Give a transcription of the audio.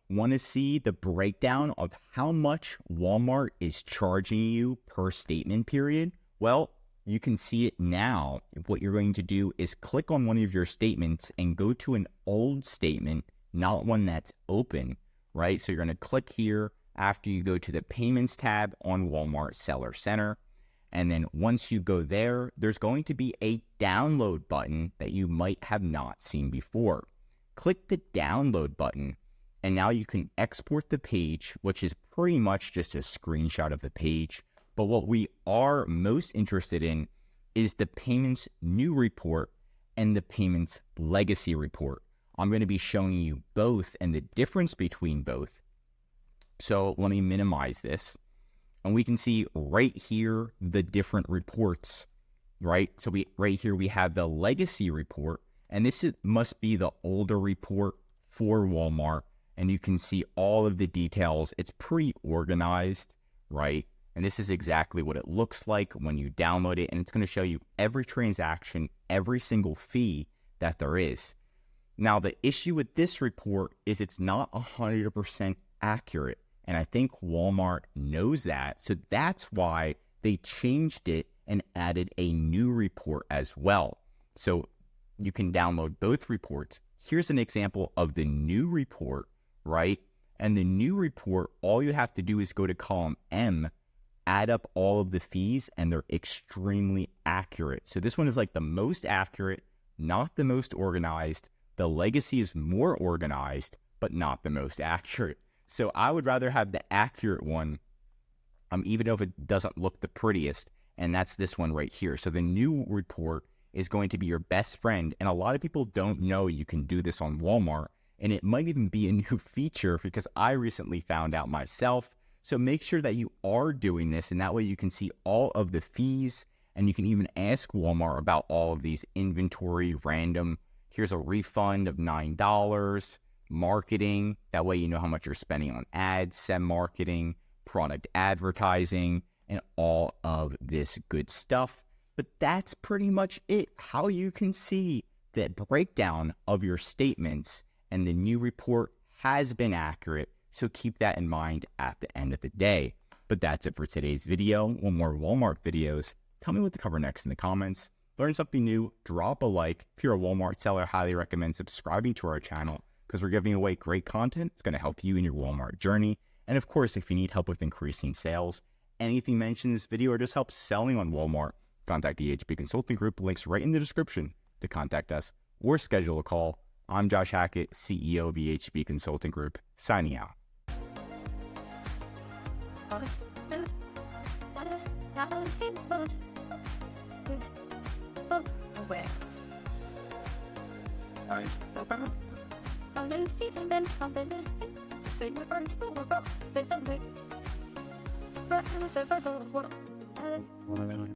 Want to see the breakdown of how much Walmart is charging you per statement period? Well, you can see it now. What you're going to do is click on one of your statements and go to an old statement, not one that's open, right? So you're going to click here after you go to the payments tab on Walmart Seller Center. And then once you go there, there's going to be a download button that you might have not seen before. Click the download button, and now you can export the page, which is pretty much just a screenshot of the page. But what we are most interested in is the payments new report and the payments legacy report. I'm going to be showing you both and the difference between both. So let me minimize this. And we can see right here the different reports, right? So right here we have the legacy report, and this must be the older report for Walmart. And you can see all of the details. It's pretty organized, right? And this is exactly what it looks like when you download it. And it's going to show you every transaction, every single fee that there is. Now, the issue with this report is it's not 100% accurate. And I think Walmart knows that. So that's why they changed it and added a new report as well. So you can download both reports. Here's an example of the new report, right? And the new report, all you have to do is go to column M, add up all of the fees, and they're extremely accurate. So this one is like the most accurate, not the most organized. The legacy is more organized, but not the most accurate. So I would rather have the accurate one, even though it doesn't look the prettiest, and that's this one right here. So the new report is going to be your best friend, and a lot of people don't know you can do this on Walmart, and it might even be a new feature because I recently found out myself. So make sure that you are doing this, and that way you can see all of the fees, and you can even ask Walmart about all of these inventory, random. Here's a refund of $9. Marketing, that way you know how much you're spending on ads, SEM marketing, product advertising, and all of this good stuff. But that's pretty much it, how you can see the breakdown of your statements, and the new report has been accurate, so keep that in mind at the end of the day. But that's it for today's video. Want more Walmart videos? Tell me what to cover next in the comments. Learn something new, drop a like. If you're a Walmart seller, I highly recommend subscribing to our channel, because we're giving away great content. It's going to help you in your Walmart journey. And of course, if you need help with increasing sales, anything mentioned in this video, or just help selling on Walmart, contact EHB Consulting Group. Links right in the description to contact us or schedule a call. I'm Josh Hackett, CEO of EHB Consulting Group, signing out.